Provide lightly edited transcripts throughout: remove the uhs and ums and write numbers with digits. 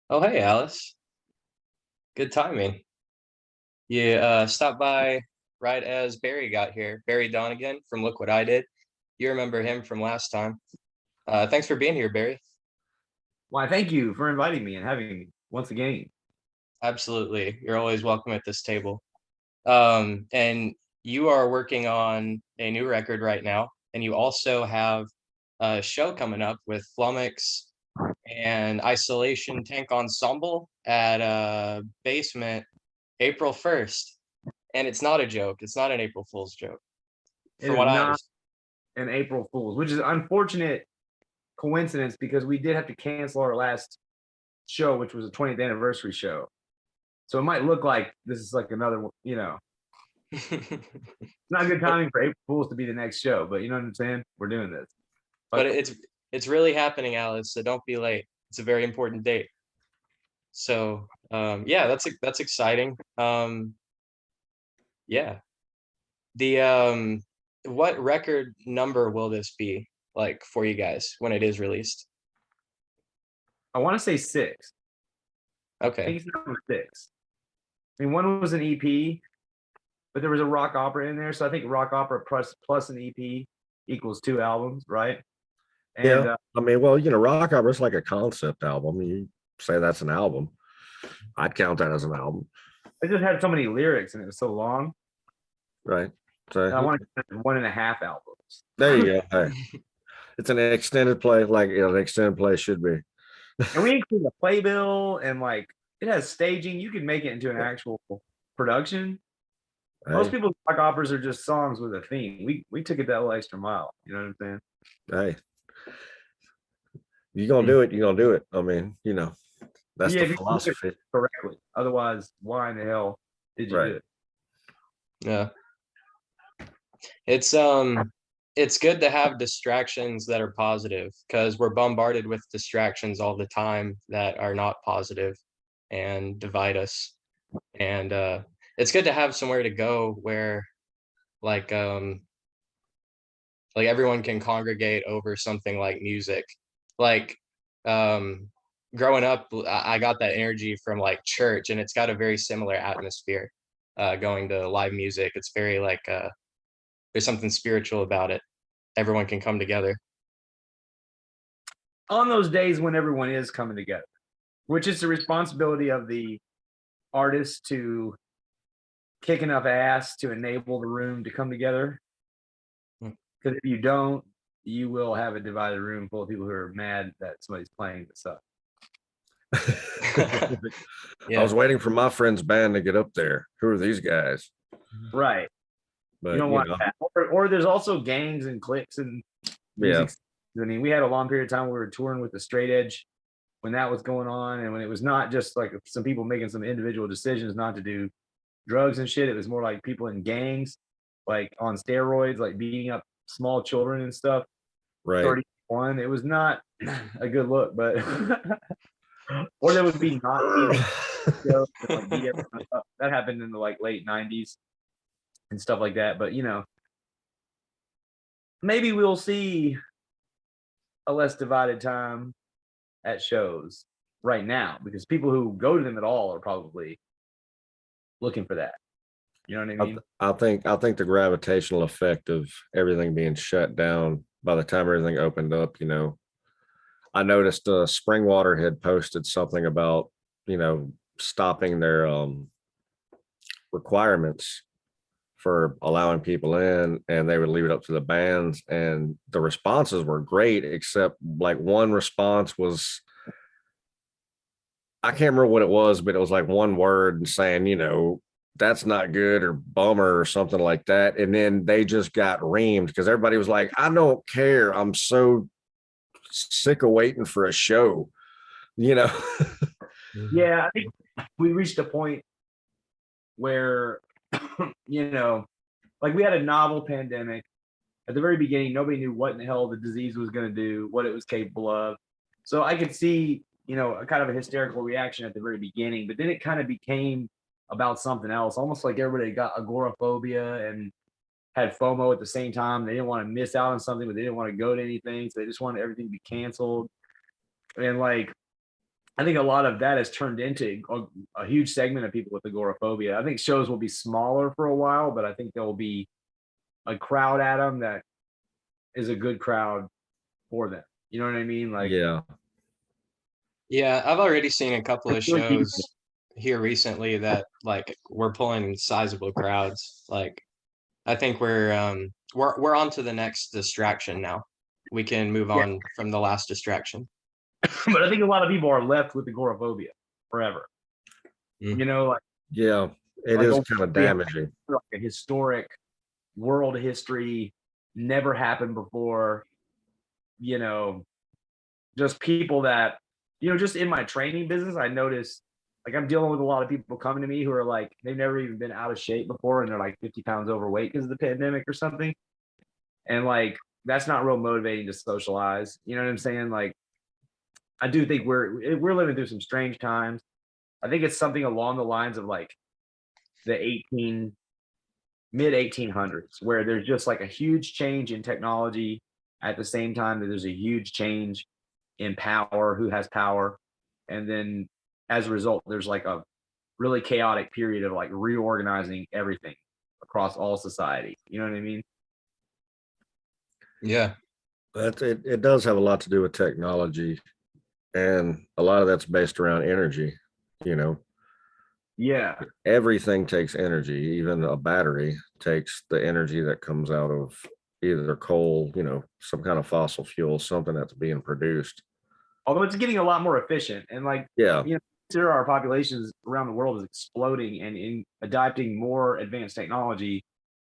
Oh, hey, Alice. Good timing. You stopped by right as Barry got here. Barry Donegan from Look What I Did. You remember him from last time. Thanks for being here, Barry. Why, thank you for inviting me and having me once again. Absolutely. You're always welcome at this table. And you are working on a new record right now, and you also have a show coming up with Flummox and Isolation Tank Ensemble at Basement April 1st. And it's not a joke. It's not an April Fool's joke, It from is what I not understand. an April Fool's, which is an unfortunate coincidence because we did have to cancel our last show, which was a 20th anniversary show. So it might look like this is like another, it's not good timing for April Fool's to be the next show, but you know what I'm saying? We're doing this. But But it's really happening, Alice. So don't be late. It's a very important date. So yeah, that's exciting. Yeah. The what record number will this be like for you guys when it is released? I want to say six. I think Okay. it's number six. I mean, one was an EP, but there was a rock opera in there. So I think rock opera plus an EP equals two albums, right? And Yeah. I mean, well, rock opera is like a concept album. You say that's an album. I'd count that as an album. it just had so many lyrics and it was so long. Right. And I So want to 1.5 albums. there you go. Hey, it's an extended play, like an extended play should be. And we include a playbill and like it has staging. You can make it into an actual production. Most Hey, people's rock operas are just songs with a theme. We took it that little extra mile. You know what I'm saying? hey, you're gonna do it, you're gonna do it. I mean, that's Yeah, the if you do it philosophy. correctly. Otherwise, why in the hell did you do Right. it? Yeah. It's good to have distractions that are positive because we're bombarded with distractions all the time that are not positive and divide us. And it's good to have somewhere to go where like like everyone can congregate over something like music. Like growing up, I got that energy from like church, and it's got a very similar atmosphere. Going to live music, it's very like there's something spiritual about it. Everyone can come together. On those days when everyone is coming together, which is the responsibility of the artist to kick enough ass to enable the room to come together. Hmm. Because if you don't, you will have a divided room full of people who are mad that somebody's playing that sucks. I was Yeah. waiting for my friend's band to get up there. Who are these guys? Right. You But don't want that. Or there's also gangs and cliques and yeah, music. I mean, we had a long period of time where we were touring with the straight edge when that was going on, and when it was not just like some people making some individual decisions not to do drugs and shit. It was more like people in gangs, like on steroids, like beating up small children and stuff. right. 31. It was not a good look, but or there would be Nazis like beat everyone up. That happened in the like late 90s and stuff like that. But maybe we'll see a less divided time at shows right now because people who go to them at all are probably looking for that. You know what I mean? I think the gravitational effect of everything being shut down by the time everything opened up, I noticed Springwater had posted something about, stopping their requirements for allowing people in, and they would leave it up to the bands, and the responses were great, except like one response was, I can't remember what it was, but it was like one word and saying, that's not good or bummer or something like that. And then they just got reamed because everybody was like, I don't care. I'm so sick of waiting for a show, you know. Yeah, I think we reached a point where, like we had a novel pandemic. At the very beginning, nobody knew what in the hell the disease was going to do, what it was capable of. So I could see, a kind of a hysterical reaction at the very beginning, but then it kind of became about something else, almost like everybody got agoraphobia and had FOMO at the same time. They didn't want to miss out on something, but they didn't want to go to anything. So they just wanted everything to be canceled. And like, I think a lot of that has turned into a huge segment of people with agoraphobia. I think shows will be smaller for a while, but I think there will be a crowd at them that is a good crowd for them. You know what I mean? Like, Yeah. Yeah, I've already seen a couple of it's really deep. shows here recently that like we're pulling sizable crowds. Like I think we're on to the next distraction now. We can move Yeah. on from the last distraction. But I think a lot of people are left with agoraphobia forever. Mm. You know, Yeah. It like is a- kind of yeah, damaging. like a historic world history, never happened before. You know, just people that, just in my training business, I noticed like I'm dealing with a lot of people coming to me who are like, they've never even been out of shape before and they're like 50 pounds overweight because of the pandemic or something. And like, that's not real motivating to socialize. You know what I'm saying? Like, I do think we're living through some strange times. I think it's something along the lines of like the mid 1800s, where there's just like a huge change in technology at the same time that there's a huge change in power, who has power. And then as a result, there's like a really chaotic period of like reorganizing everything across all society. You know what I mean? Yeah. But it does have a lot to do with technology, and a lot of that's based around energy. You know, Yeah. everything takes energy. Even a battery takes the energy that comes out of either coal, some kind of fossil fuel, something that's being produced. Although it's getting a lot more efficient and like, Yeah. consider our populations around the world is exploding and in adopting more advanced technology,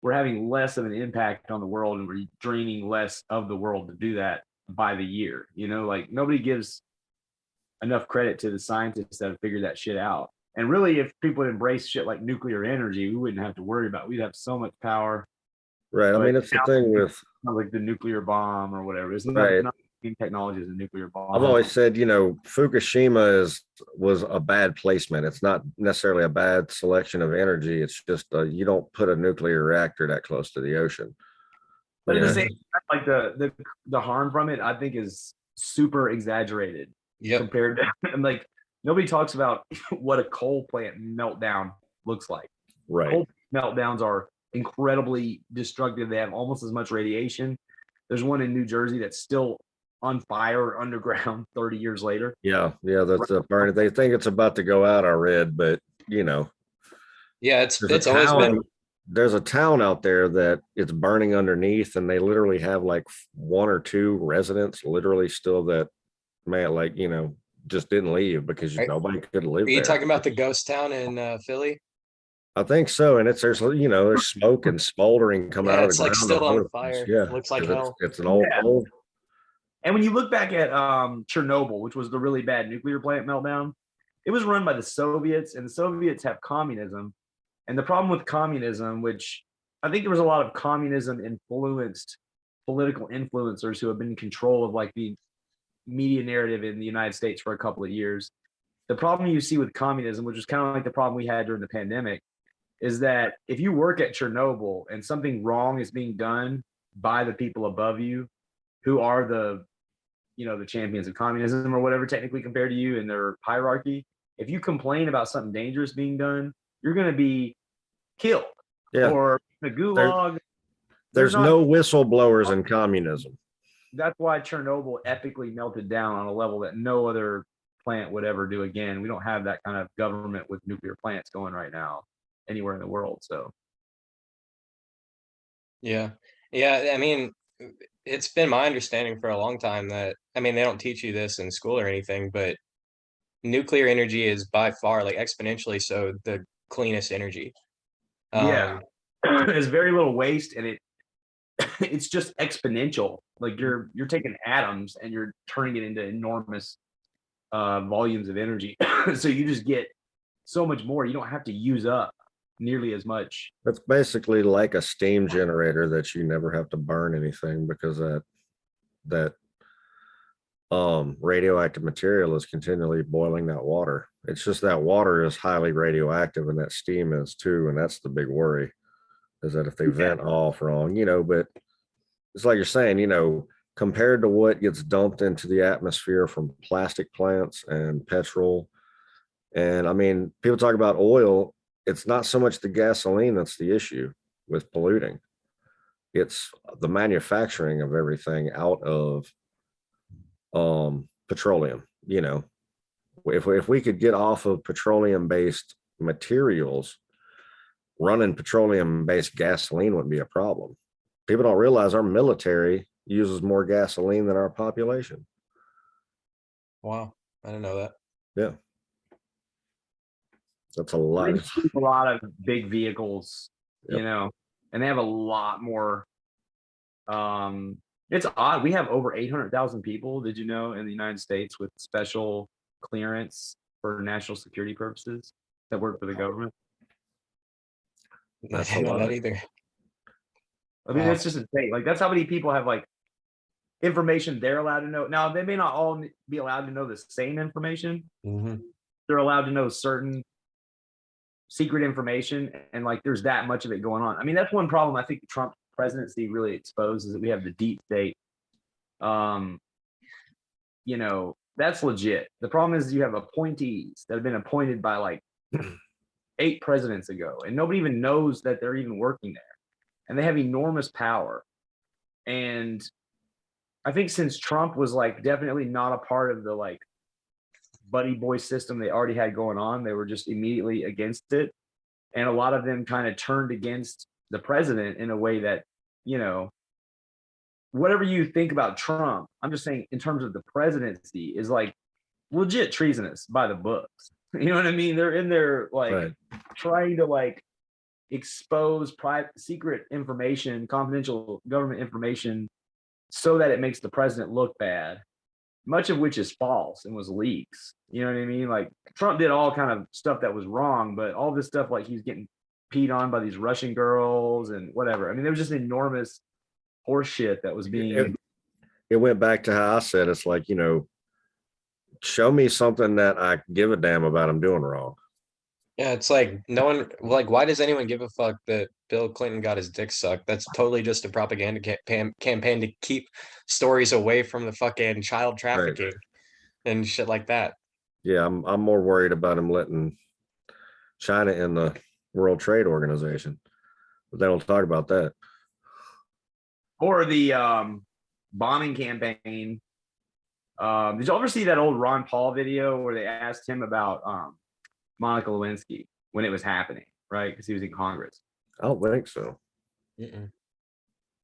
we're having less of an impact on the world and we're draining less of the world to do that by the year. Like nobody gives enough credit to the scientists that have figured that shit out. And really, if people would embrace shit like nuclear energy, we wouldn't have to worry about it. We'd have so much power. Right. I But mean, it's the thing with, like the nuclear bomb or whatever. It's right. not the same technology as a nuclear bomb. I've always said, Fukushima was a bad placement. It's not necessarily a bad selection of energy. It's just you don't put a nuclear reactor that close to the ocean. But at Yeah. the same time, like the harm from it, I think is super exaggerated Yep. compared to and like nobody talks about what a coal plant meltdown looks like. Right. Coal meltdowns are incredibly destructive. They have almost as much radiation. There's one in New Jersey that's still on fire underground 30 years later. Yeah. Yeah. That's the burn. They think it's about to go out, I read, but Yeah, there's it's a always town, been. there's a town out there that it's burning underneath, and they literally have like one or two residents literally still that, man, like, just didn't leave because Are, nobody could live are you there. talking about the ghost town in Philly? I think so. And there's smoke and smoldering coming Yeah, out of the it's like ground. still all over on the place. fire. Yeah. Looks like 'Cause hell. it's an old Yeah. coal. And when you look back at Chernobyl, which was the really bad nuclear plant meltdown, it was run by the Soviets, and the Soviets have communism. And the problem with communism, which I think there was a lot of communism influenced political influencers who have been in control of like the media narrative in the United States for a couple of years. The problem you see with communism, which is kind of like the problem we had during the pandemic, is that if you work at Chernobyl and something wrong is being done by the people above you, who are the champions of communism or whatever technically compared to you in their hierarchy, if you complain about something dangerous being done, you're going to be killed Yeah. or the gulag. There's no whistleblowers in communism. That's why Chernobyl epically melted down on a level that no other plant would ever do again. We don't have that kind of government with nuclear plants going right now anywhere in the world. So Yeah. Yeah, I mean, it's been my understanding for a long time that, I mean, they don't teach you this in school or anything, but nuclear energy is by far, like exponentially so, the cleanest energy. yeah, there's very little waste, and it's just exponential. Like you're taking atoms and you're turning it into enormous volumes of energy. So you just get so much more. You don't have to use up nearly as much. It's basically like a steam generator that you never have to burn anything because that radioactive material is continually boiling that water. It's just that water is highly radioactive and that steam is too. And that's the big worry, is that if they vent off wrong, but it's like you're saying, compared to what gets dumped into the atmosphere from plastic plants and petrol. And I mean, people talk about oil. It's not so much the gasoline that's the issue with polluting. It's the manufacturing of everything out of petroleum. You know, if we could get off of petroleum based materials, running petroleum based gasoline wouldn't be a problem. People don't realize our military uses more gasoline than our population. Wow, I didn't know that. Yeah. That's a lot. They keep a lot of big vehicles, Yep. you know, and they have a lot more. It's odd. We have over 800,000 people, did you know, in the United States with special clearance for national security purposes that work for the government. I That's a didn't know that lot. either. I mean, Wow. it's just insane. Like, that's how many people have like information they're allowed to know. Now, they may not all be allowed to know the same information. Mhm. They're allowed to know certain secret information, and like there's that much of it going on. I mean, that's one problem I think the Trump presidency really exposed, is that we have the deep state. You know, that's legit. The problem is you have appointees that have been appointed by like 8 presidents ago, and nobody even knows that they're even working there, and they have enormous power. And I think since Trump was like definitely not a part of the like buddy boy system they already had going on, they were just immediately against it. And a lot of them kind of turned against the president in a way that, you know, whatever you think about Trump, I'm just saying in terms of the presidency, is like legit treasonous by the books. You know what I mean? They're in there like Right. trying to like expose private secret information, confidential government information, so that it makes the president look bad, much of which is false and was leaks. You know what I mean? Like Trump did all kind of stuff that was wrong, but all this stuff, like he's getting peed on by these Russian girls and whatever. I mean, there was just enormous horse shit that was being. It went back to how I said, it's like, you know, show me something that I give a damn about I'm doing wrong. Yeah, it's like no one, like, why does anyone give a fuck that Bill Clinton got his dick sucked? That's totally just a propaganda campaign to keep stories away from the fucking child trafficking and shit like that. Yeah, I'm more worried about him letting China in the World Trade Organization, but they don't talk about that. Or the bombing campaign. Did you ever see that old Ron Paul video where they asked him about Monica Lewinsky when it was happening, right? Because he was in Congress. I don't think so. Mm-mm.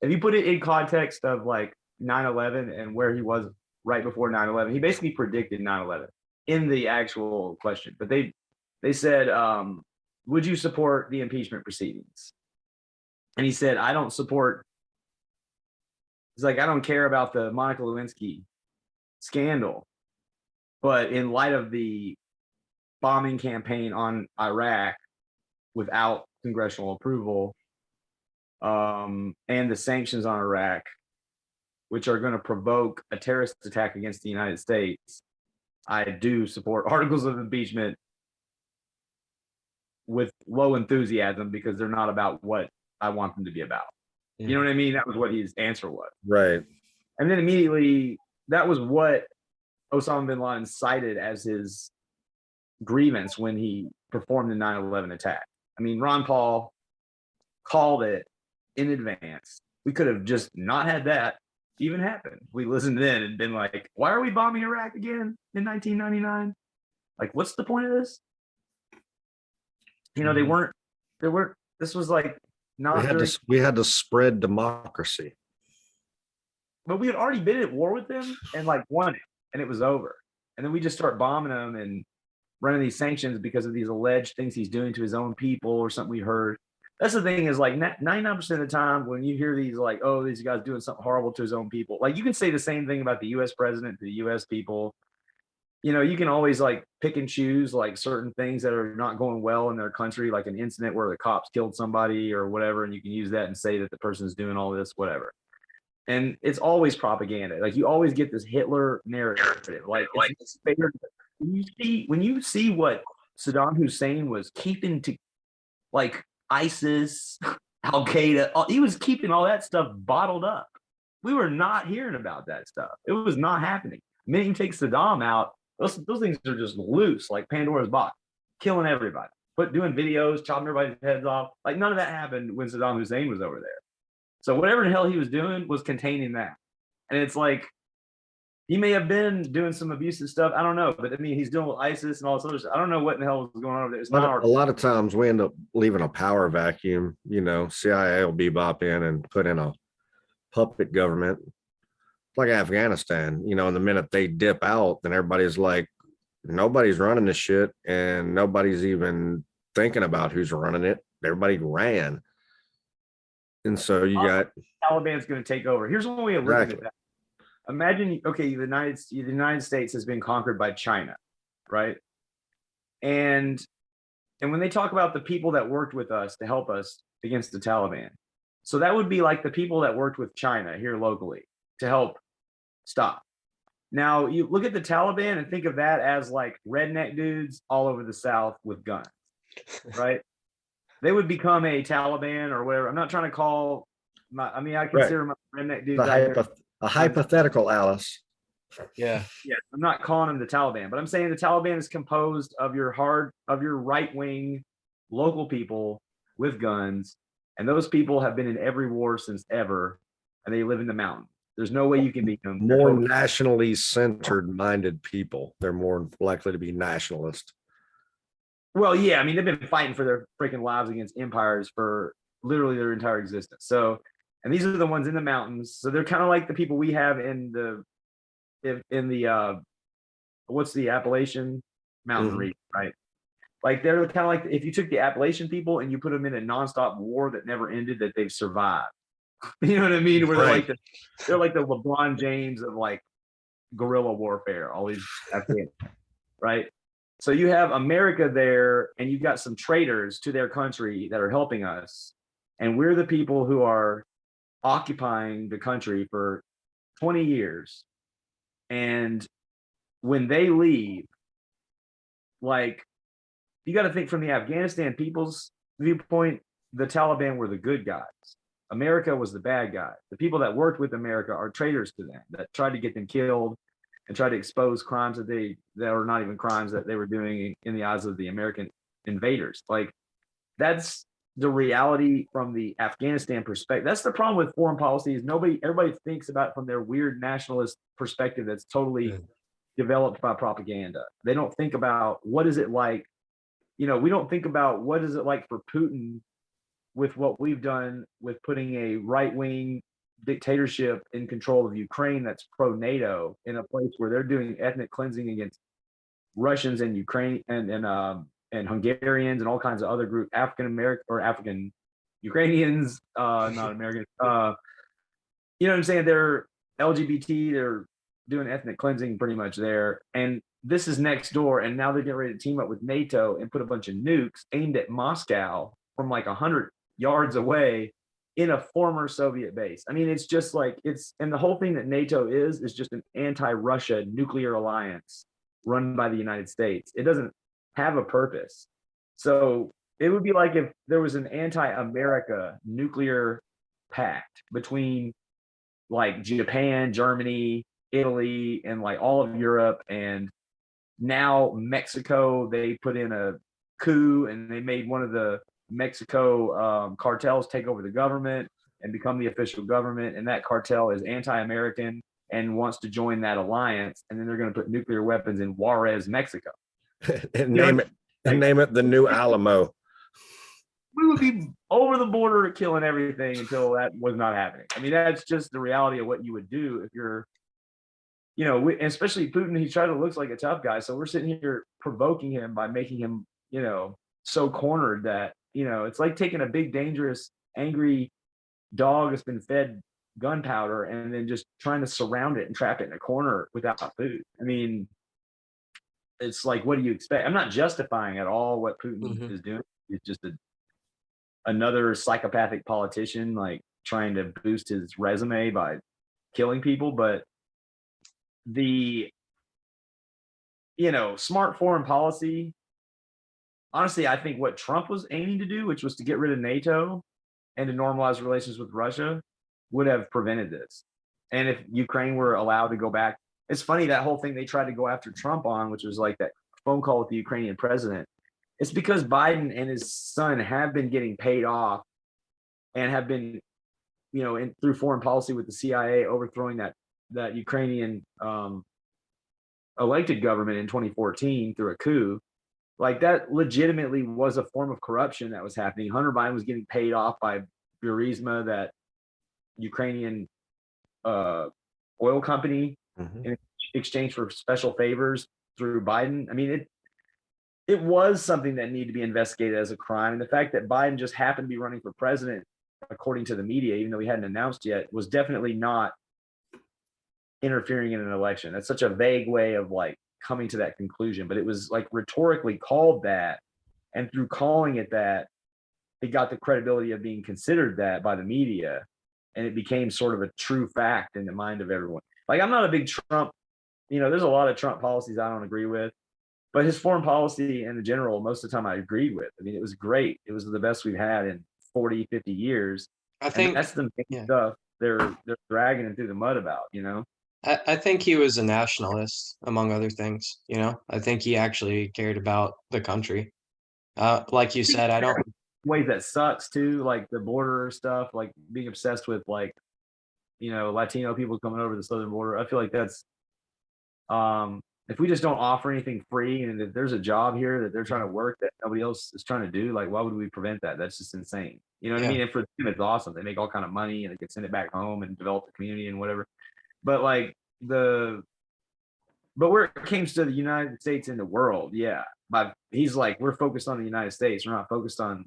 If you put it in context of like 9/11 and where he was right before 9/11, he basically predicted 9/11 in the actual question. But they said, would you support the impeachment proceedings? And he said, I don't support. He's like, I don't care about the Monica Lewinsky scandal, but in light of the bombing campaign on Iraq without congressional approval, and the sanctions on Iraq, which are going to provoke a terrorist attack against the United States, I do support articles of impeachment with low enthusiasm because they're not about what I want them to be about. You know what I mean? That was what his answer was. Right. And then immediately, that was what Osama bin Laden cited as his grievance when he performed the 9/11 attack. I mean, Ron Paul called it in advance. We could have just not had that even happen. We listened then and been like, why are we bombing Iraq again in 1999? Like, what's the point of this? You know, they weren't, this was like not We had to spread democracy. but we had already been at war with them and like won it, and it was over. And then we just start bombing them and running these sanctions because of these alleged things he's doing to his own people or something we heard. That's the thing, is like 99% of the time when you hear these like, oh, these guys doing something horrible to his own people, like you can say the same thing about the US president to the US people. You know, you can always like pick and choose like certain things that are not going well in their country, like an incident where the cops killed somebody or whatever, and you can use that and say that the person's doing all this, whatever. And it's always propaganda. Like you always get this Hitler narrative. Like it's fair. When you see what Saddam Hussein was keeping to, like ISIS, Al Qaeda, he was keeping all that stuff bottled up. we were not hearing about that stuff. It was not happening. The minute you take Saddam out, those things are just loose, like Pandora's box, killing everybody, but doing videos, chopping everybody's heads off. Like none of that happened when Saddam Hussein was over there. So whatever the hell he was doing was containing that. And it's like, he may have been doing some abusive stuff. I don't know. But I mean, he's dealing with ISIS and all this other stuff. I don't know what in the hell was going on over there. It's not our. A lot of times we end up leaving a power vacuum. You know, CIA will bebop in and put in a puppet government like Afghanistan. You know, and the minute they dip out, then everybody's like, nobody's running this shit, and nobody's even thinking about who's running it. Everybody ran. And so you got Taliban's going to take over. Here's one way of looking at that. Imagine, okay, the United States has been conquered by China, right? And when they talk about the people that worked with us to help us against the Taliban, so that would be like the people that worked with China here locally to help stop. Now you look at the Taliban and think of that as like redneck dudes all over the South with guns, right? They would become a Taliban or whatever. I'm not trying to call I consider my redneck dudes a hypothetical, Alice. Yeah. I'm not calling them the Taliban, but I'm saying the Taliban is composed of your right-wing local people with guns, and those people have been in every war since ever, and they live in the mountains. There's no way you can beat them. More nationally centered minded people. They're more likely to be nationalist. Well, yeah, I mean, they've been fighting for their freaking lives against empires for literally their entire existence. So, and these are the ones in the mountains. So they're kind of like the people we have in the what's the Appalachian mountain region, right? Like they're kind of like if you took the Appalachian people and you put them in a nonstop war that never ended, that they've survived. You know what I mean? Where they're like the LeBron James of like guerrilla warfare, always Afghan, right? So you have America there, and you've got some traitors to their country that are helping us, and we're the people who are occupying the country for 20 years. And when they leave, like, you got to think from the Afghanistan people's viewpoint, the Taliban were the good guys. America was the bad guy. The people that worked with America are traitors to them, that tried to get them killed and try to expose crimes that are not even crimes that they were doing in the eyes of the American invaders. Like, that's the reality from the Afghanistan perspective. That's the problem with foreign policy is everybody thinks about it from their weird nationalist perspective that's totally developed by propaganda. They don't think about what is it like, we don't think about what is it like for Putin with what we've done with putting a right-wing dictatorship in control of Ukraine that's pro-NATO in a place where they're doing ethnic cleansing against Russians and Ukraine and Hungarians and all kinds of other groups, African Ukrainians, not Americans. You know what I'm saying? They're LGBT, they're doing ethnic cleansing pretty much there. And this is next door. And now they're getting ready to team up with NATO and put a bunch of nukes aimed at Moscow from like 100 yards away in a former Soviet base. I mean, it's just like and the whole thing that NATO is just an anti-Russia nuclear alliance run by the United States. It doesn't have a purpose. So it would be like if there was an anti-America nuclear pact between like Japan, Germany, Italy, and like all of Europe, and now Mexico, they put in a coup and they made one of the Mexico cartels take over the government and become the official government, and that cartel is anti-American and wants to join that alliance, and then they're going to put nuclear weapons in Juarez, Mexico. and name it the new Alamo. We would be over the border killing everything until that was not happening. I mean, that's just the reality of what you would do if you're, especially Putin. He tried to look like a tough guy, so we're sitting here provoking him by making him, so cornered that, it's like taking a big, dangerous, angry dog that's been fed gunpowder and then just trying to surround it and trap it in a corner without food. I mean, it's like, what do you expect? I'm not justifying at all what Putin is doing. It's just another psychopathic politician, like trying to boost his resume by killing people. But the, smart foreign policy, honestly, I think what Trump was aiming to do, which was to get rid of NATO and to normalize relations with Russia, would have prevented this. And if Ukraine were allowed to go back, it's funny that whole thing they tried to go after Trump on, which was like that phone call with the Ukrainian president. It's because Biden and his son have been getting paid off and have been, through foreign policy with the CIA overthrowing that Ukrainian elected government in 2014 through a coup. Like that legitimately was a form of corruption that was happening. Hunter Biden was getting paid off by Burisma, that Ukrainian oil company, in exchange for special favors through Biden. I mean, it was something that needed to be investigated as a crime. And the fact that Biden just happened to be running for president, according to the media, even though he hadn't announced yet, was definitely not interfering in an election. That's such a vague way of like coming to that conclusion, but it was like rhetorically called that. And through calling it that, it got the credibility of being considered that by the media. And it became sort of a true fact in the mind of everyone. Like, I'm not a big Trump, there's a lot of Trump policies I don't agree with, but his foreign policy in general, most of the time I agreed with. I mean, it was great. It was the best we've had in 40, 50 years. I think that's the main stuff they're dragging him through the mud about, I think he was a nationalist, among other things. I think he actually cared about the country. Like you said, I don't. Ways that sucks too, like the border stuff, like being obsessed with like, Latino people coming over the southern border. I feel like that's, if we just don't offer anything free, and if there's a job here that they're trying to work that nobody else is trying to do, like why would we prevent that? That's just insane. You know what I mean? And for them, it's awesome. They make all kind of money and they can send it back home and develop the community and whatever. But like but where it comes to the United States and the world, he's like, we're focused on the United States. We're not focused on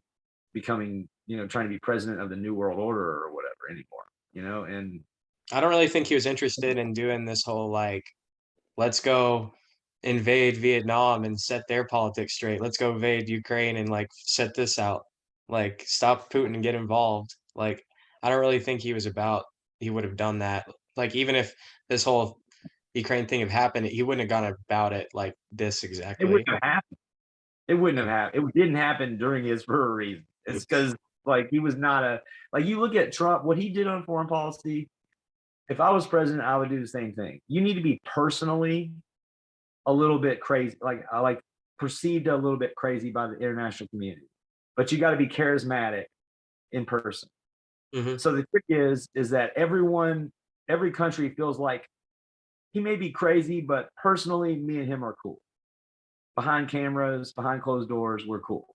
becoming, trying to be president of the new world order or whatever anymore, and I don't really think he was interested in doing this whole like, let's go invade Vietnam and set their politics straight. Let's go invade Ukraine and like set this out. Like, stop Putin and get involved. Like, I don't really think he would have done that. Like, even if this whole Ukraine thing had happened, he wouldn't have gone about it like this exactly. It wouldn't have happened. It didn't happen during his for a reason. It's because like he was not you look at Trump, what he did on foreign policy. If I was president, I would do the same thing. You need to be personally a little bit crazy, perceived a little bit crazy by the international community, but you got to be charismatic in person. So the trick is that every country feels like he may be crazy, but personally, me and him are cool. Behind cameras, behind closed doors, we're cool.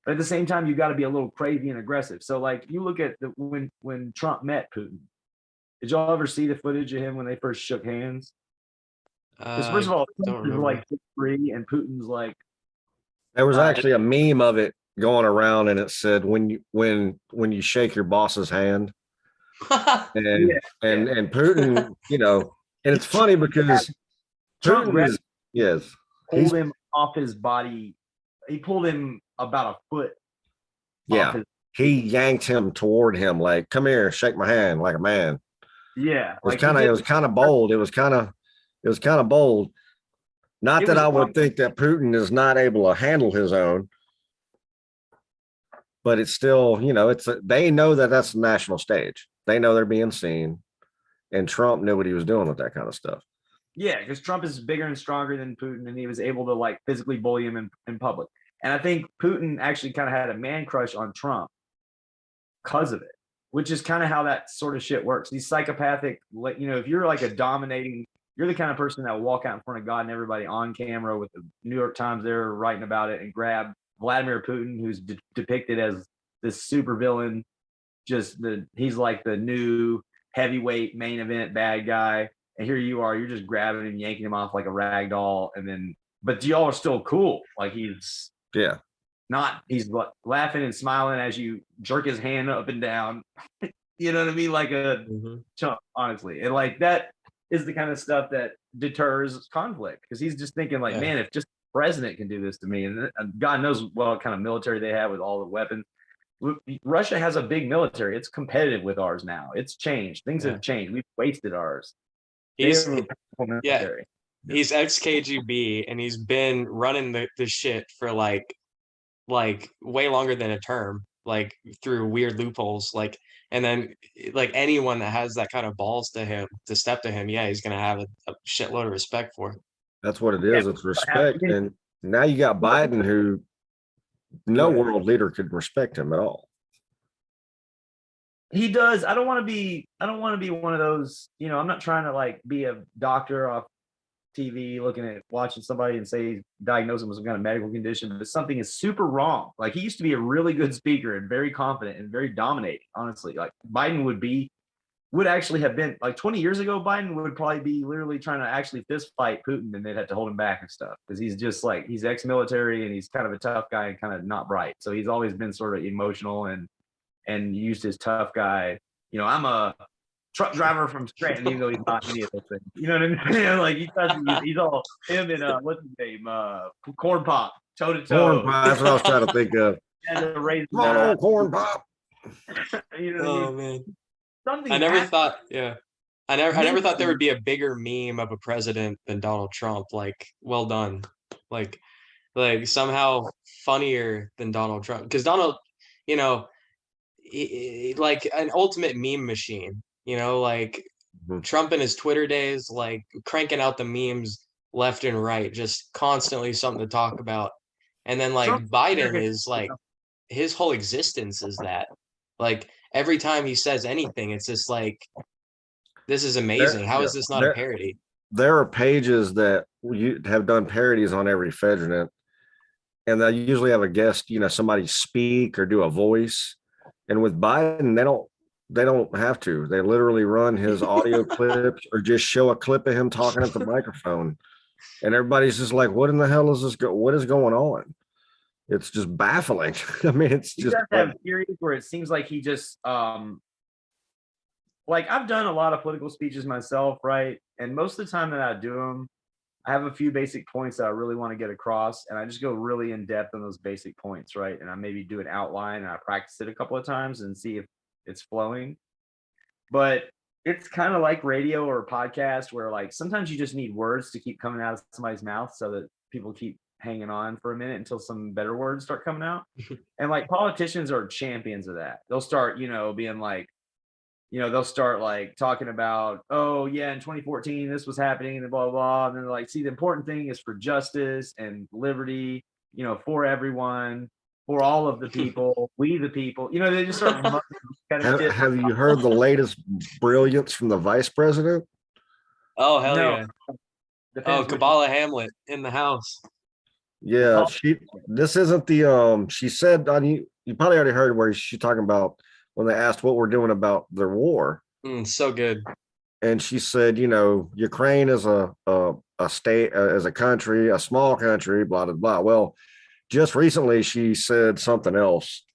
But at the same time, you got to be a little crazy and aggressive. So like you look at when Trump met Putin. Did y'all ever see the footage of him when they first shook hands? Because first of all, Trump's like 6'3", and Putin's like. There was actually a meme of it going around, and it said, "When you shake your boss's hand," and Putin, and it's funny because Trump pulled him off his body. He pulled him about a foot. Yeah, he yanked him toward him, like, "Come here, shake my hand like a man." Yeah, it was kind of bold. It was kind of bold. Not that I would think that Putin is not able to handle his own, but it's still, they know that that's the national stage. They know they're being seen, and Trump knew what he was doing with that kind of stuff. Yeah, because Trump is bigger and stronger than Putin, and he was able to like physically bully him in public. And I think Putin actually kind of had a man crush on Trump because of it, which is kind of how that sort of shit works. These psychopathic, if you're like you're the kind of person that will walk out in front of God and everybody on camera with the New York Times there writing about it and grab Vladimir Putin, who's depicted as this super villain. He's like the new heavyweight main event bad guy. And here you are, you're just grabbing him, yanking him off like a rag doll. But y'all are still cool. Like he's laughing and smiling as you jerk his hand up and down. You know what I mean? Like a chump, honestly. And like that is the kind of stuff that deters conflict, because he's just thinking like, man, if just the president can do this to me, and God knows what kind of military they have with all the weapons. Russia has a big military. It's competitive with ours now. It's changed. Things have changed. We've wasted ours. He's ex-KGB, and he's been running the shit for like way longer than a term. like through weird loopholes, like, and then like anyone that has that kind of balls to step to him, yeah, he's gonna have a shitload of respect for. That's what it Yeah, is. It's respect. And now you got Biden, who no world leader could respect him at all. he does. I don't want to be one of those, I'm not trying to like be a doctor off TV watching somebody and say diagnose him with some kind of medical condition, but something is super wrong. Like he used to be a really good speaker and very confident and very dominating, honestly. Like Biden would actually have been like 20 years ago, Biden would probably be literally trying to actually fist fight Putin, and they'd have to hold him back and stuff because he's just like, he's ex-military and he's kind of a tough guy and kind of not bright. So he's always been sort of emotional and used his tough guy. I'm a truck driver from Scranton, even though he's not any of those things. You know what I mean? Like he's all him and what's his name? Corn Pop, toe to Corn toe. pop. That's what I was trying to think of. Come on, old corn pop. You know what I mean? Man. Something I never happened. thought, yeah. I never thought there would be a bigger meme of a president than Donald Trump. Like, well done. Like somehow funnier than Donald Trump. Because Donald, you know, like an ultimate meme machine, like Mhm. Trump in his Twitter days, like cranking out the memes left and right, just constantly something to talk about. And then like Biden is like, his whole existence is that. Like every time he says anything, it's just like, this is amazing. How is this not a parody? There are pages that you have done parodies on every president, and they usually have a guest, somebody speak or do a voice. And with Biden, they don't have to. They literally run his audio clips or just show a clip of him talking at the microphone. And everybody's just like, what in the hell is this? What is going on? It's just baffling. I mean, it's he just does have periods where it seems like he just like I've done a lot of political speeches myself, right? And most of the time that I do them, I have a few basic points that I really want to get across, and I just go really in depth on those basic points, right? And I maybe do an outline and I practice it a couple of times and see if it's flowing. But it's kind of like radio or a podcast where like sometimes you just need words to keep coming out of somebody's mouth so that people keep hanging on for a minute until some better words start coming out. And like politicians are champions of that. They'll start, being like, they'll start like talking about, oh yeah, in 2014 this was happening and blah blah blah. And then they're like, see, the important thing is for justice and liberty, for everyone, for all of the people, we the people. They just start kind of shit. have you heard the latest brilliance from the vice president? Oh hell No. yeah. Oh, Kabbalah Hamlet in the house. Yeah, this isn't the she said on you probably already heard where she's talking about when they asked what we're doing about their war. So good. And she said, Ukraine is a state, as a country, a small country, blah blah blah. Well, just recently she said something else.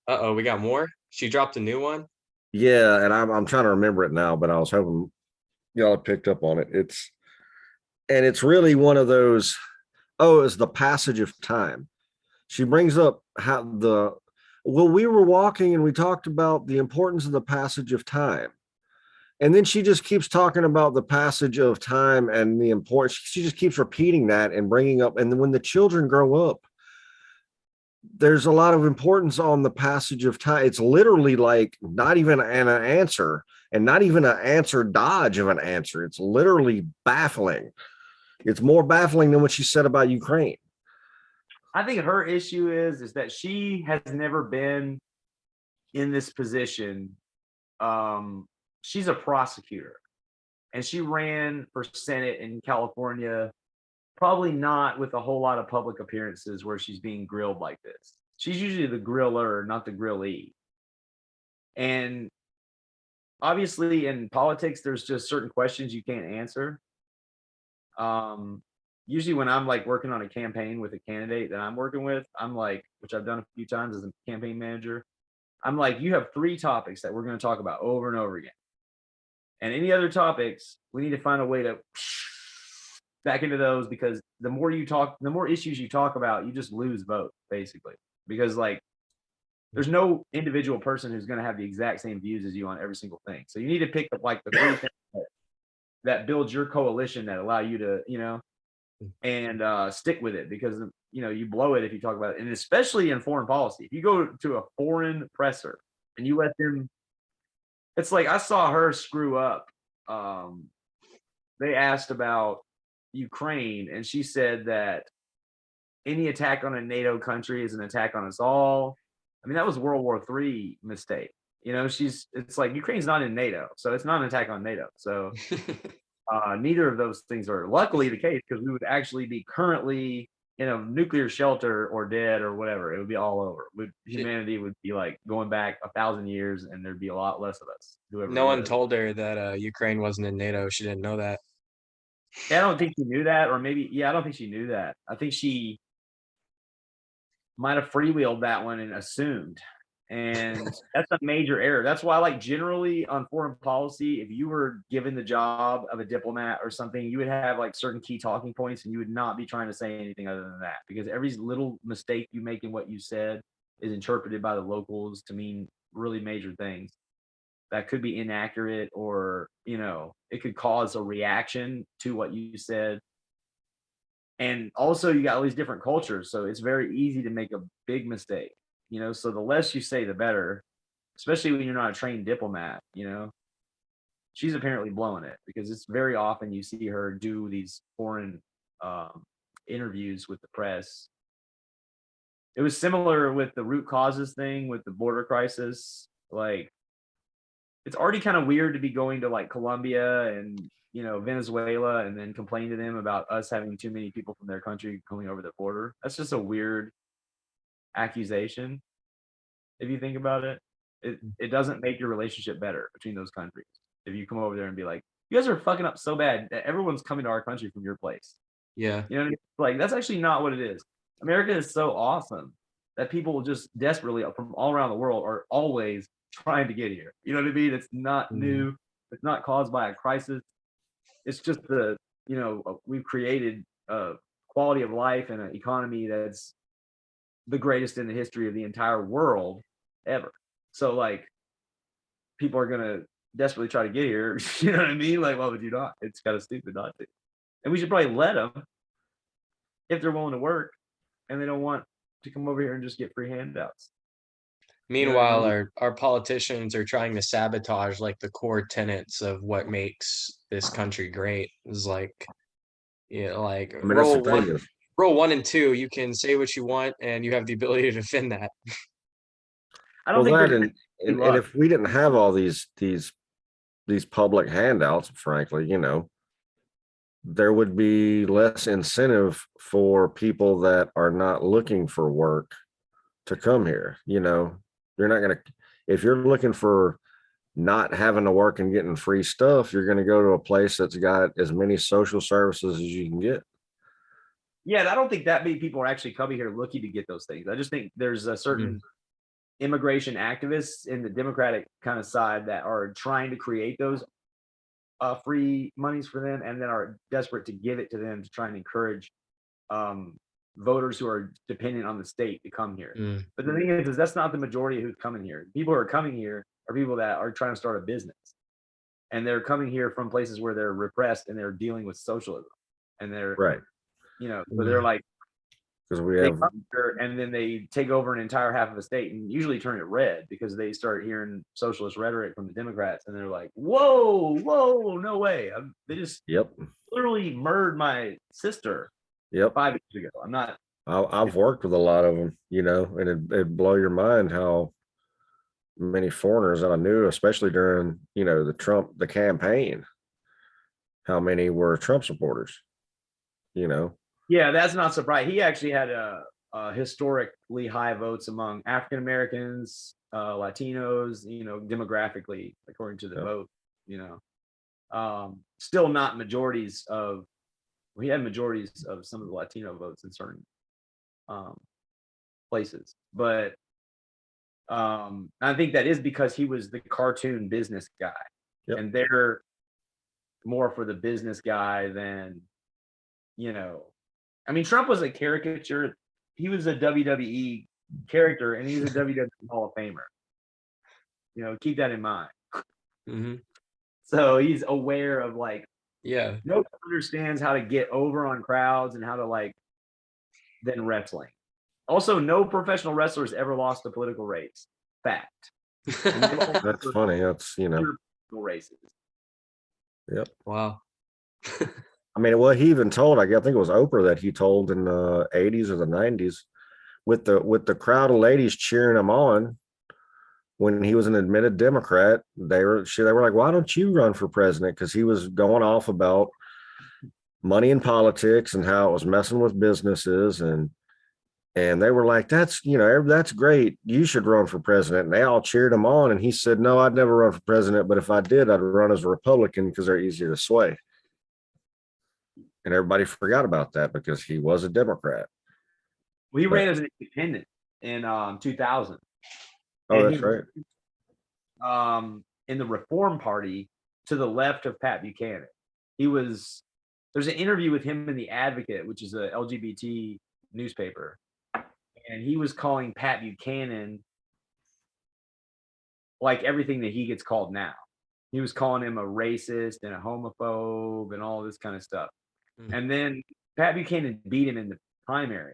Uh-oh, we got more. She dropped a new one. Yeah, and I'm trying to remember it now, but I was hoping y'all picked up on it. It's really one of those. Oh, it's the passage of time. She brings up how we were walking and we talked about the importance of the passage of time. And then she just keeps talking about the passage of time and the importance. She just keeps repeating that and bringing up. And then when the children grow up, there's a lot of importance on the passage of time. It's literally like not even an answer and not even an answer dodge of an answer. It's literally baffling. It's more baffling than what she said about Ukraine. I think her issue is that she has never been in this position. She's a prosecutor and she ran for Senate in California, probably not with a whole lot of public appearances where she's being grilled like this. She's usually the griller, not the grillee. And obviously in politics, there's just certain questions you can't answer. Usually when I'm like working on a campaign with a candidate that I'm working with, I'm like, which I've done a few times as a campaign manager, I'm like, you have 3 topics that we're going to talk about over and over again. And any other topics, we need to find a way to back into those, because the more you talk, the more issues you talk about, you just lose vote basically, because like there's no individual person who's going to have the exact same views as you on every single thing. So you need to pick up like the 3 things that build your coalition that allow you to, and stick with it, because you blow it if you talk about it, and especially in foreign policy. If you go to a foreign presser and you let them, it's like I saw her screw up. They asked about Ukraine, and she said that any attack on a NATO country is an attack on us all. I mean, that was World War III mistake. It's like Ukraine's not in NATO, so it's not an attack on NATO. So neither of those things are luckily the case, because we would actually be currently in a nuclear shelter or dead or whatever. It would be all over. Humanity would be like going back 1,000 years, and there'd be a lot less of us. No one told her that Ukraine wasn't in NATO. She didn't know that. Yeah, I don't think she knew that, or maybe, I don't think she knew that. I think she might have freewheeled that one and assumed. And that's a major error. That's why, like, generally on foreign policy, if you were given the job of a diplomat or something, you would have like certain key talking points, and you would not be trying to say anything other than that, because every little mistake you make in what you said is interpreted by the locals to mean really major things that could be inaccurate, or it could cause a reaction to what you said. And also, you got all these different cultures, so it's very easy to make a big mistake. So the less you say, the better, especially when you're not a trained diplomat. She's apparently blowing it, because it's very often you see her do these foreign interviews with the press. It was similar with the root causes thing with the border crisis. Like, it's already kind of weird to be going to like Colombia and Venezuela, and then complain to them about us having too many people from their country coming over the border. That's just a weird accusation. If you think about it, it doesn't make your relationship better between those countries. If you come over there and be like, you guys are fucking up so bad that everyone's coming to our country from your place. Yeah. What I mean? Like, that's actually not what it is. America is so awesome that people just desperately from all around the world are always trying to get here. You know what I mean? It's not new. It's not caused by a crisis. It's just we've created a quality of life and an economy that's the greatest in the history of the entire world ever. So, like, people are gonna desperately try to get here. You know what I mean? Like, why would you not? It's kind of stupid not to. And we should probably let them, if they're willing to work and they don't want to come over here and just get free handouts. Meanwhile, our politicians are trying to sabotage like the core tenets of what makes this country great. Is like, like I mean, that's the thing. rule 1 and 2, you can say what you want and you have the ability to defend that. I don't think and if we didn't have all these public handouts, frankly, there would be less incentive for people that are not looking for work to come here. You're not going to, if you're looking for not having to work and getting free stuff, you're going to go to a place that's got as many social services as you can get. Yeah, I don't think that many people are actually coming here looking to get those things. I just think there's a certain immigration activists in the Democratic kind of side that are trying to create those free monies for them, and then are desperate to give it to them to try and encourage voters who are dependent on the state to come here. But the thing is that's not the majority of who's coming here. People who are coming here are people that are trying to start a business, and they're coming here from places where they're repressed and they're dealing with socialism, and they're right. So they're like, because we have, and then they take over an entire half of a state and usually turn it red, because they start hearing socialist rhetoric from the Democrats, and they're like, whoa, no way. They just literally murdered my sister 5 years ago. I've worked with a lot of them, and it'd blow your mind how many foreigners that I knew, especially during, the campaign, how many were Trump supporters, Yeah, that's not surprising. He actually had a historically high votes among African Americans, Latinos, demographically, according to the vote, still not majorities of, we had majorities of some of the Latino votes in certain places. But I think that is because he was the cartoon business guy. And they're more for the business guy than, I mean, Trump was a caricature. He was a WWE character, and he's a WWE Hall of Famer. Keep that in mind. So he's aware of, like, Yeah. Nobody understands how to get over on crowds and how to like than wrestling. Also, no professional wrestler has ever lost a political race. Fact. And they've all That's funny. That's, political races. yep. Wow. I mean, well, he even told, I think it was Oprah that he told in the 80s or the 90s with the crowd of ladies cheering him on when he was an admitted Democrat. They were like, why don't you run for president? Because he was going off about money in politics and how it was messing with businesses, and they were like, that's that's great, you should run for president. And they all cheered him on, and he said, no, I'd never run for president, but if I did, I'd run as a Republican because they're easier to sway. And everybody forgot about that because he was a Democrat. Well, he ran as an independent in 2000. Oh, And that's right. In the Reform Party to the left of Pat Buchanan. There's an interview with him in The Advocate, which is a LGBT newspaper. And he was calling Pat Buchanan like everything that he gets called now. He was calling him a racist and a homophobe and all this kind of stuff. And then Pat Buchanan beat him in the primary.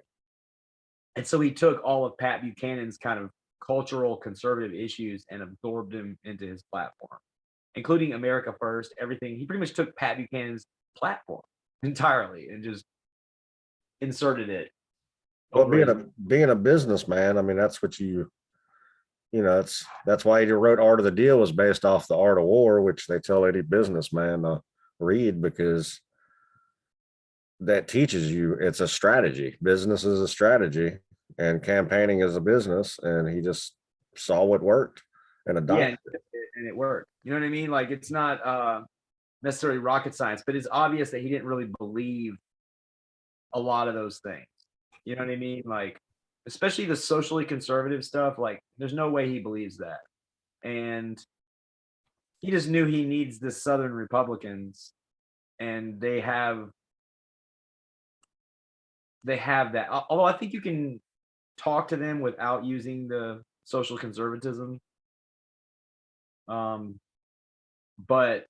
And so he took all of Pat Buchanan's kind of cultural conservative issues and absorbed them into his platform, including America First, everything. He pretty much took Pat Buchanan's platform entirely and just inserted it. Well, being a businessman, I mean, that's what that's why he wrote Art of the Deal was based off the Art of War, which they tell any businessman to read, because that teaches you it's a strategy. Business is a strategy, and campaigning is a business. And he just saw what worked and adopted it. And it worked. You know what I mean? Like, it's not necessarily rocket science, but it's obvious that he didn't really believe a lot of those things. You know what I mean? Like, especially the socially conservative stuff. Like, there's no way he believes that. And he just knew he needs the Southern Republicans, and they have that. Although I think you can talk to them without using the social conservatism. But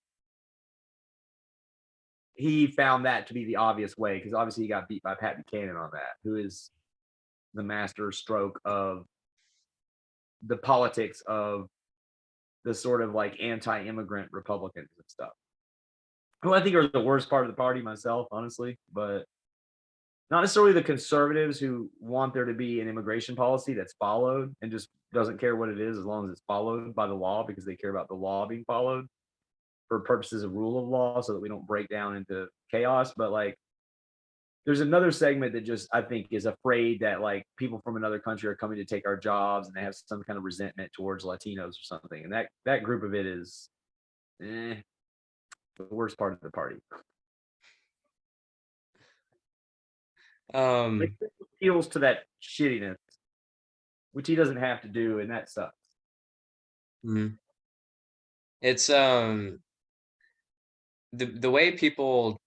he found that to be the obvious way, because obviously he got beat by Pat Buchanan on that, who is the master stroke of the politics of the sort of like anti-immigrant Republicans and stuff, who I think are the worst part of the party myself, honestly, but not necessarily the conservatives who want there to be an immigration policy that's followed and just doesn't care what it is as long as it's followed by the law, because they care about the law being followed for purposes of rule of law so that we don't break down into chaos. But like, there's another segment that just, I think, is afraid that like people from another country are coming to take our jobs, and they have some kind of resentment towards Latinos or something. And that group of it is the worst part of the party. Like, appeals to that shittiness, which he doesn't have to do, and that sucks. It's the way people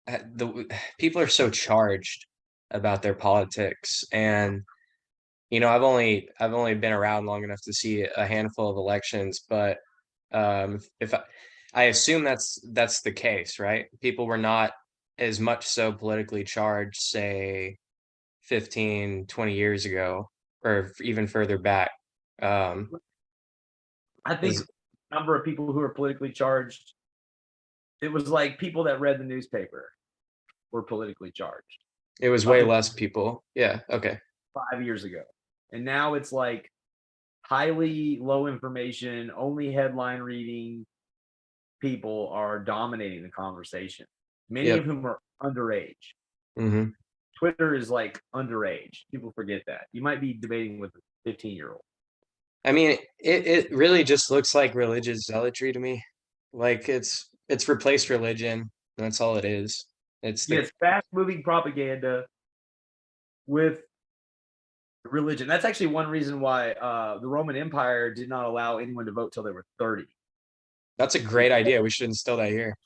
are so charged about their politics. And I've only been around long enough to see a handful of elections, but if I assume that's the case, right? People were not as much so politically charged, say 15, 20 years ago, or even further back. I think a number of people who are politically charged, it was like people that read the newspaper were politically charged. It was way less people. Yeah. Okay. 5 years ago. And now it's like highly low information, only headline reading people are dominating the conversation. Many of whom are underage. Twitter is like underage. People forget that. You might be debating with a 15-year-old. I mean, it really just looks like religious zealotry to me. Like, it's replaced religion. That's all it is. It's fast moving propaganda with religion. That's actually one reason why the Roman Empire did not allow anyone to vote till they were 30. That's a great idea. We should instill that here.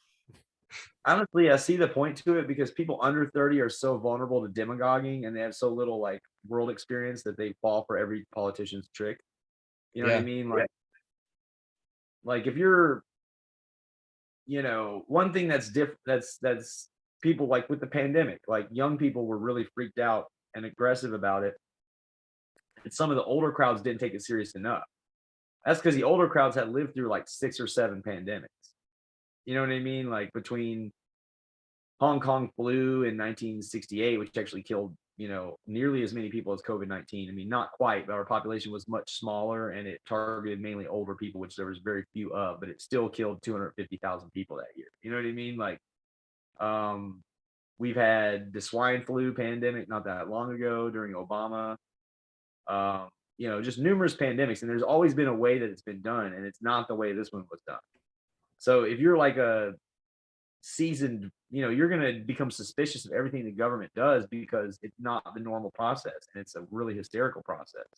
Honestly, I see the point to it, because people under 30 are so vulnerable to demagoguing, and they have so little like world experience that they fall for every politician's trick. You know what I mean? Like if you're one thing that's different, that's people like with the pandemic, like young people were really freaked out and aggressive about it. And some of the older crowds didn't take it serious enough. That's because the older crowds had lived through like 6 or 7 pandemics. You know what I mean? Like between Hong Kong flu in 1968, which actually killed, nearly as many people as COVID-19. I mean, not quite, but our population was much smaller and it targeted mainly older people, which there was very few of, but it still killed 250,000 people that year. You know what I mean? Like, we've had the swine flu pandemic not that long ago during Obama. Just numerous pandemics, and there's always been a way that it's been done, and it's not the way this one was done. So if you're like a seasoned, you're going to become suspicious of everything the government does because it's not the normal process and it's a really hysterical process.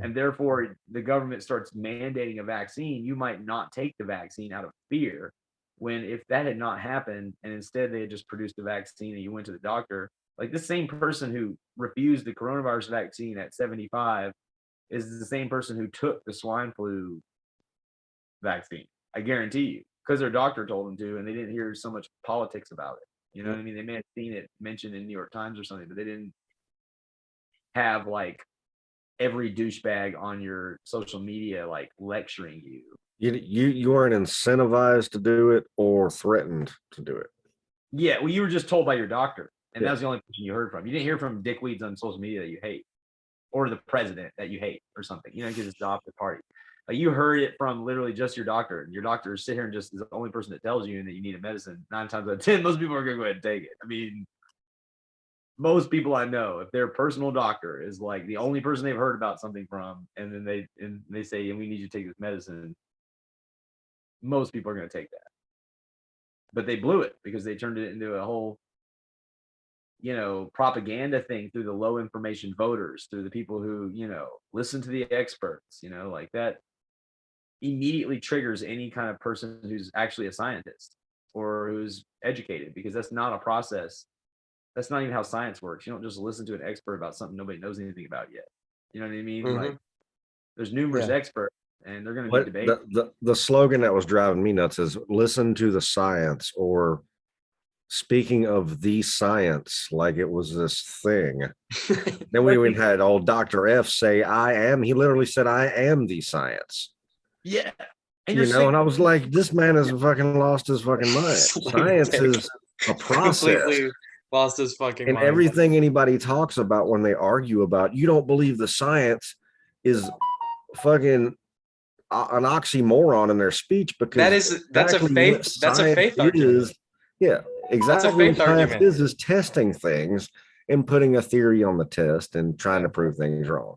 And therefore the government starts mandating a vaccine. You might not take the vaccine out of fear, when if that had not happened and instead they had just produced a vaccine and you went to the doctor, like the same person who refused the coronavirus vaccine at 75 is the same person who took the swine flu vaccine. I guarantee you, because their doctor told them to, and they didn't hear so much politics about it. You know what I mean? They may have seen it mentioned in New York Times or something, but they didn't have like every douchebag on your social media like lecturing you. You weren't incentivized to do it or threatened to do it. Yeah, well, you were just told by your doctor, and Yeah. that was the only person you heard from. You didn't hear from dickweeds on social media that you hate, or the president that you hate, or something. Because it's the opposite party. Like you heard it from literally just your doctor, and your doctor sit here and just is the only person that tells you that you need a medicine. 9 times out of 10, most people are gonna go ahead and take it. I mean, most people I know, if their personal doctor is like the only person they've heard about something from, and then they say, and we need you to take this medicine, most people are gonna take that. But they blew it because they turned it into a whole propaganda thing through the low information voters, through the people who, listen to the experts, like that immediately triggers any kind of person who's actually a scientist or who's educated, because that's not a process. That's not even how science works. You don't just listen to an expert about something nobody knows anything about yet. You know what I mean? Like there's numerous experts and they're going to be debated. The slogan that was driving me nuts is listen to the science, or speaking of the science, like it was this thing. Then we even had old Dr. F say, he literally said, I am the science. Yeah. And and I was like, this man has fucking lost his fucking mind. Science is a process. Completely lost his fucking mind. And everything anybody talks about when they argue about, you don't believe the science, is fucking an oxymoron in their speech, because that's a faith argument. Yeah, exactly. What science is testing things and putting a theory on the test and trying to prove things wrong.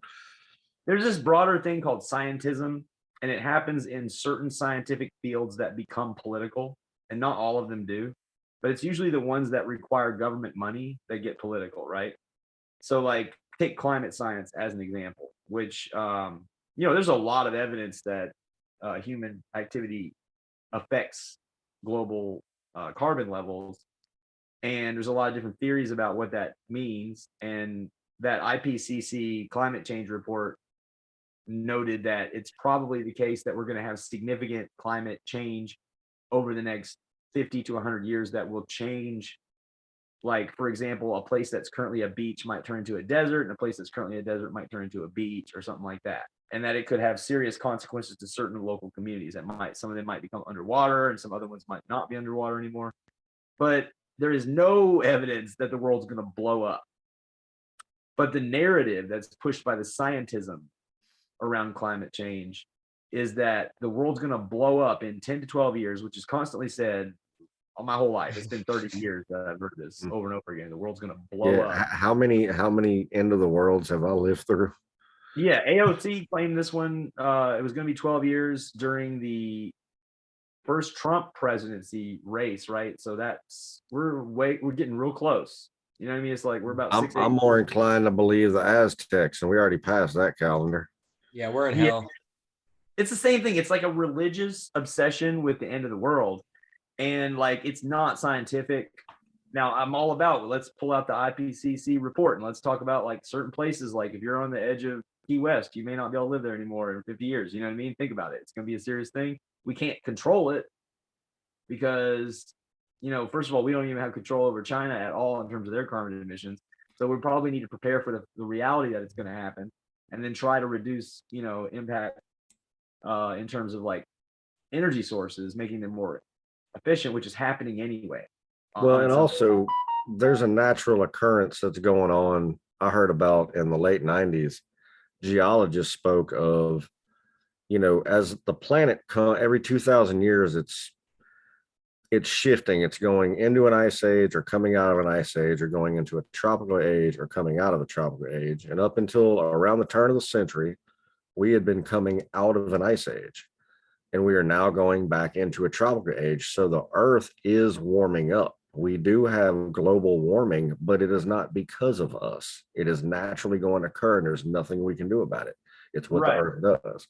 There's this broader thing called scientism, and it happens in certain scientific fields that become political, and not all of them do, but it's usually the ones that require government money that get political, right? So like take climate science as an example, which there's a lot of evidence that human activity affects global carbon levels, and there's a lot of different theories about what that means. And that IPCC climate change report noted that it's probably the case that we're going to have significant climate change over the next 50 to 100 years that will change. Like, for example, a place that's currently a beach might turn into a desert, and a place that's currently a desert might turn into a beach, or something like that. And that it could have serious consequences to certain local communities. Some of them might become underwater, and some other ones might not be underwater anymore. But there is no evidence that the world's going to blow up. But the narrative that's pushed by the scientism around climate change is that the world's going to blow up in 10 to 12 years, which is constantly said all my whole life. It's been 30 years that I've heard this over and over again. The world's going to blow up. How many end of the worlds have I lived through? Yeah, AOC claimed this one. It was going to be 12 years during the first Trump presidency race, right? So we're getting real close. You know what I mean? It's like we're about I'm more inclined to believe the Aztecs, and we already passed that calendar. Yeah, we're in hell. It's the same thing. It's like a religious obsession with the end of the world. And like, it's not scientific. Now I'm all about, let's pull out the IPCC report and let's talk about like certain places. Like if you're on the edge of Key West, you may not be able to live there anymore in 50 years. You know what I mean? Think about it. It's going to be a serious thing. We can't control it, because, first of all, we don't even have control over China at all in terms of their carbon emissions. So we probably need to prepare for the reality that it's going to happen, and then try to reduce, impact in terms of like energy sources, making them more efficient, which is happening anyway. Well, and also there's a natural occurrence that's going on. I heard about in the late 90s. Geologists spoke of, as the planet every 2,000 years, it's shifting. It's going into an ice age or coming out of an ice age or going into a tropical age or coming out of a tropical age. And up until around the turn of the century, we had been coming out of an ice age, and we are now going back into a tropical age. So the earth is warming up. We do have global warming, but it is not because of us. It is naturally going to occur, and there's nothing we can do about it. It's what the earth does.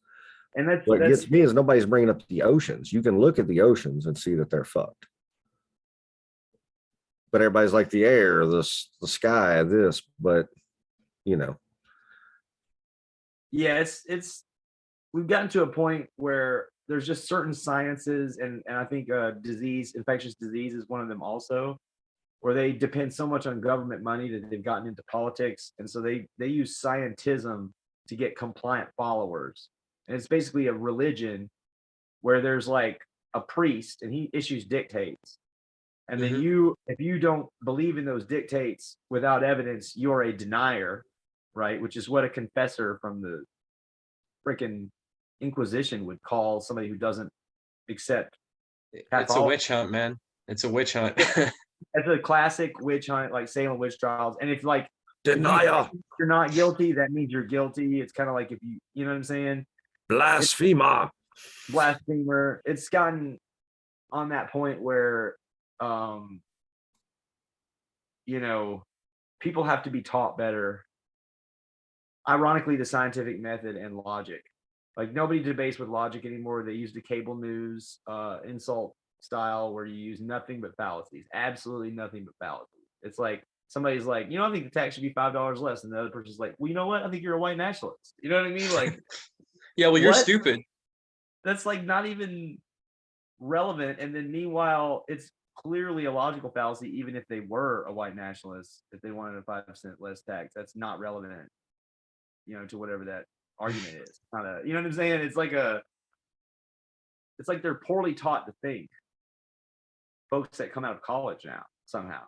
And that's what gets me is nobody's bringing up the oceans. You can look at the oceans and see that they're fucked. But everybody's like the air, the sky, this, but Yeah, it's we've gotten to a point where there's just certain sciences, and I think infectious disease is one of them also, where they depend so much on government money that they've gotten into politics, and so they use scientism to get compliant followers. And it's basically a religion where there's like a priest and he issues dictates, and then if you don't believe in those dictates without evidence, you're a denier, right? Which is what a confessor from the freaking Inquisition would call somebody who doesn't accept pathology. It's a witch hunt, man. It's a witch hunt. It's a classic witch hunt, like Salem witch trials. And if like denial, you're not guilty, that means you're guilty. It's kind of like if you know what I'm saying? Blasphemer. Blasphemer. It's gotten on that point where people have to be taught better. Ironically, the scientific method and logic. Like nobody debates with logic anymore. They use the cable news insult style where you use nothing but fallacies, absolutely nothing but fallacies. It's like somebody's like, I think the tax should be $5 less, and the other person's like, well, you know what? I think you're a white nationalist. You know what I mean? Like, yeah, well, you're stupid. That's like not even relevant. And then meanwhile, it's clearly a logical fallacy, even if they were a white nationalist, if they wanted a 5% less tax, that's not relevant, to whatever that argument is. Not a, you know what I'm saying? It's like they're poorly taught to think. Folks that come out of college now, somehow.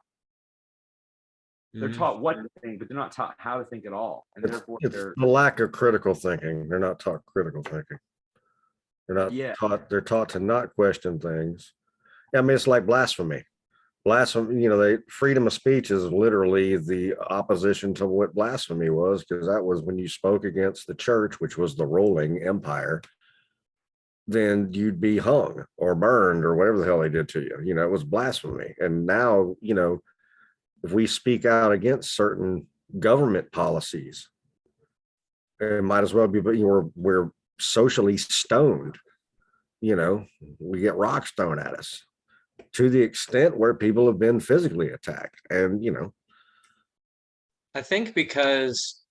They're taught what to think, but they're not taught how to think at all. And therefore it's the lack of critical thinking. They're not taught critical thinking. They're not taught, they're taught to not question things. I mean, it's like blasphemy. Blasphemy, freedom of speech is literally the opposition to what blasphemy was, because that was when you spoke against the church, which was the ruling empire, then you'd be hung or burned or whatever the hell they did to you. It was blasphemy. And now, if we speak out against certain government policies, it might as well be, but we're socially stoned. We get rocks thrown at us, to the extent where people have been physically attacked. And I think because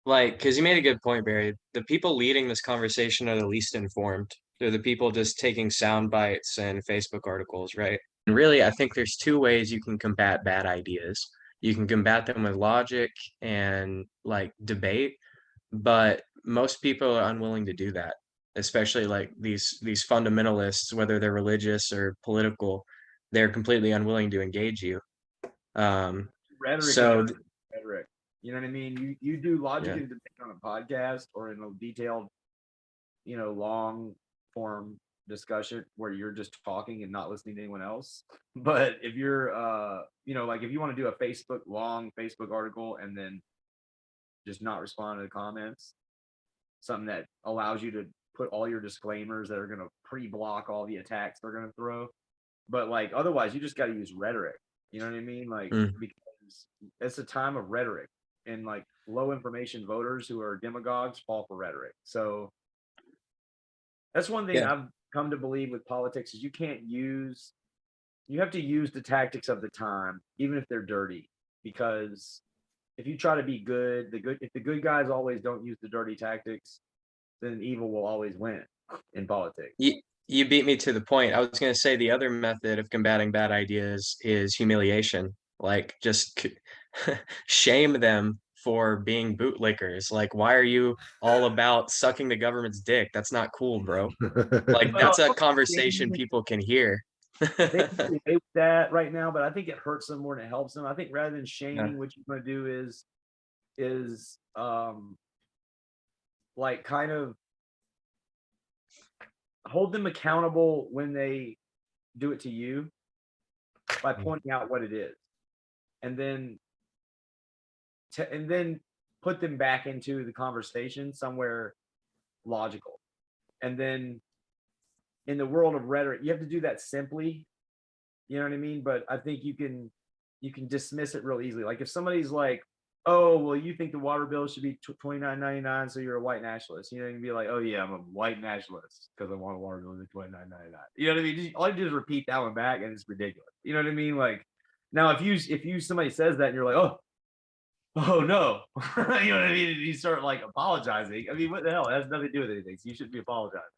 you made a good point, Barry. The people leading this conversation are the least informed. They're the people just taking sound bites and Facebook articles, right? And really, I think there's two ways you can combat bad ideas. You can combat them with logic and debate, but most people are unwilling to do that, especially these fundamentalists, whether they're religious or political. They're completely unwilling to engage you. Rhetoric. You know what I mean? You do logic and debate on a podcast or in a detailed, long form discussion where you're just talking and not listening to anyone else. But if you're if you want to do a long Facebook article and then just not respond to the comments, something that allows you to put all your disclaimers that are going to pre-block all the attacks they're going to throw. But otherwise you just got to use rhetoric. You know what I mean? Because it's a time of rhetoric, and low information voters who are demagogues fall for rhetoric. So that's one thing I've come to believe with politics is you have to use the tactics of the time, even if they're dirty, because if you try to be good, if the good guys always don't use the dirty tactics, then evil will always win in politics. You beat me to the point. I was going to say the other method of combating bad ideas is humiliation. Like just shame them for being bootlickers. Like, why are you all about sucking the government's dick? That's not cool, bro. Like, Well, that's a conversation people can hear. they can get away with that right now, but I think it hurts them more than it helps them. I think rather than Yeah. shaming, what you want to do is like kind of hold them accountable when they do it to you by pointing out what it is, and then put them back into the conversation somewhere logical. And then in the world of rhetoric, you have to do that simply. You know what I mean? But I think you can dismiss it real easily. Like if somebody's like, "Oh, well, you think the water bill should be $29.99, so you're a white nationalist." You know, you can be like, "Oh yeah, I'm a white nationalist because I want a water bill to be $29.99." You know what I mean? All you do is repeat that one back, and it's ridiculous. You know what I mean? Like now, if you somebody says that, and you're like, "Oh no," you know what I mean? And you start like apologizing. I mean, what the hell? It has nothing to do with anything. So you shouldn't be apologizing.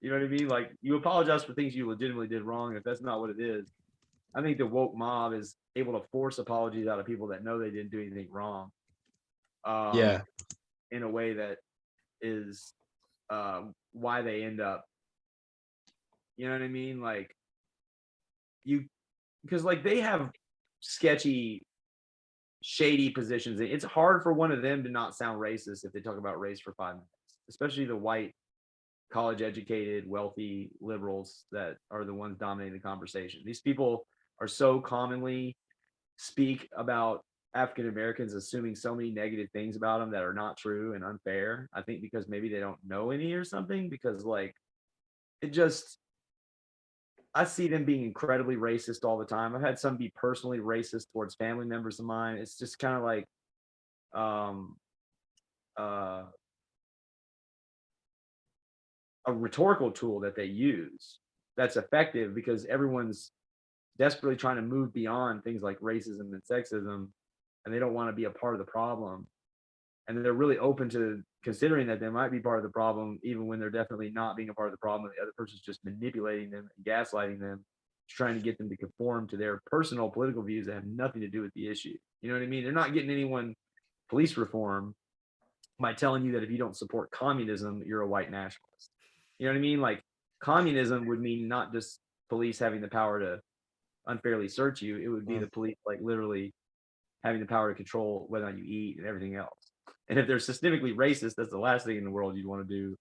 You know what I mean? Like you apologize for things you legitimately did wrong. If that's not what it is, I think the woke mob is able to force apologies out of people that know they didn't do anything wrong. Yeah. In a way that is why they end up. You know what I mean? Like because like they have sketchy, shady positions. It's hard for one of them to not sound racist if they talk about race for 5 minutes, especially the white, college educated, wealthy liberals that are the ones dominating the conversation. These people are so commonly speak about African Americans, assuming so many negative things about them that are not true and unfair. I think because maybe they don't know any or something, because like it just, I see them being incredibly racist all the time. I've had some be personally racist towards family members of mine. It's just kind of like um uh a rhetorical tool that they use that's effective because everyone's desperately trying to move beyond things like racism and sexism, and they don't want to be a part of the problem. And they're really open to considering that they might be part of the problem, even when they're definitely not being a part of the problem. The other person's just manipulating them and gaslighting them, trying to get them to conform to their personal political views that have nothing to do with the issue. You know what I mean? They're not getting anyone police reform by telling you that if you don't support communism, you're a white nationalist. You know what I mean? Like communism would mean not just police having the power to unfairly search you, it would be the police like literally having the power to control whether or not you eat and everything else. And if they're systemically racist, that's the last thing in the world you'd want to do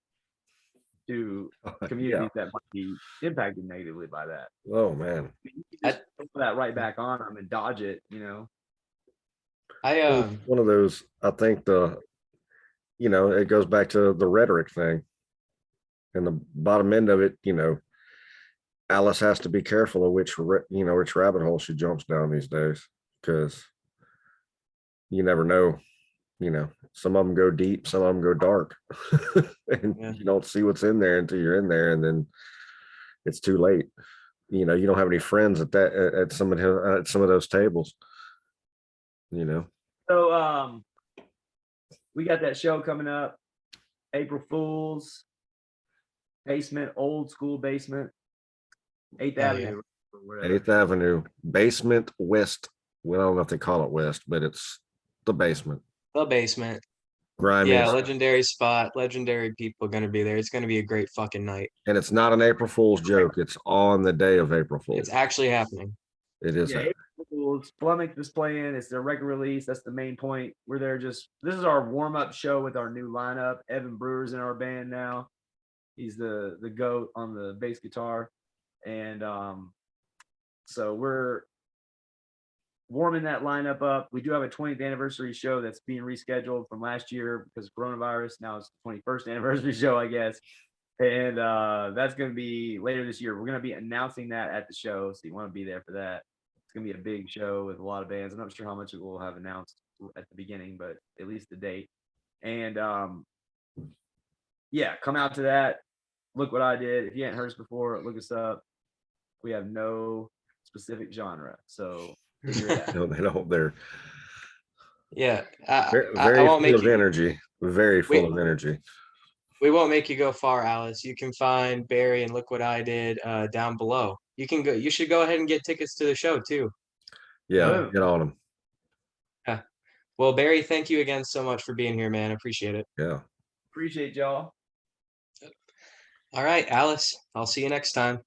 to communities that might be impacted negatively by that. Oh man. You just put that right back on them and dodge it, you know. One of those, I think it goes back to the rhetoric thing. And the bottom end of it, Alice has to be careful of which rabbit hole she jumps down these days, because you never know. Some of them go deep, some of them go dark, and you don't see what's in there until you're in there, and then it's too late. You don't have any friends at some of those tables. So we got that show coming up, April Fools, basement, old school basement, 8th Avenue. Yeah. 8th Avenue, basement west. Well, I don't know if they call it west, but it's the basement. The basement. Grimy. Yeah, legendary spot, legendary people going to be there. It's going to be a great fucking night. And it's not an April Fool's joke. It's on the day of April Fool's. It's actually happening. It is. Yeah, April Fools. Flummox is playing. It's their record release. That's the main point. We're there this is our warm-up show with our new lineup. Evan Brewer's in our band now. He's the goat on the bass guitar. And so we're warming that lineup up. We do have a 20th anniversary show that's being rescheduled from last year because of coronavirus. Now it's the 21st anniversary show, I guess. And that's going to be later this year. We're going to be announcing that at the show. So you want to be there for that. It's going to be a big show with a lot of bands. I'm not sure how much it will have announced at the beginning, but at least the date. And yeah, come out to that. Look what I did. If you hadn't heard us before, look us up. We have no specific genre. So no, they don't. They're yeah. very full of energy. Very full of energy. We won't make you go far, Alice. You can find Barry and Look What I Did down below. You can go. You should go ahead and get tickets to the show too. Yeah, Boom. get on them. Yeah. Well, Barry, thank you again so much for being here, man. Appreciate it. Yeah. Appreciate y'all. All right, Alice. I'll see you next time.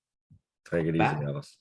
Take it easy, Bye. Alice.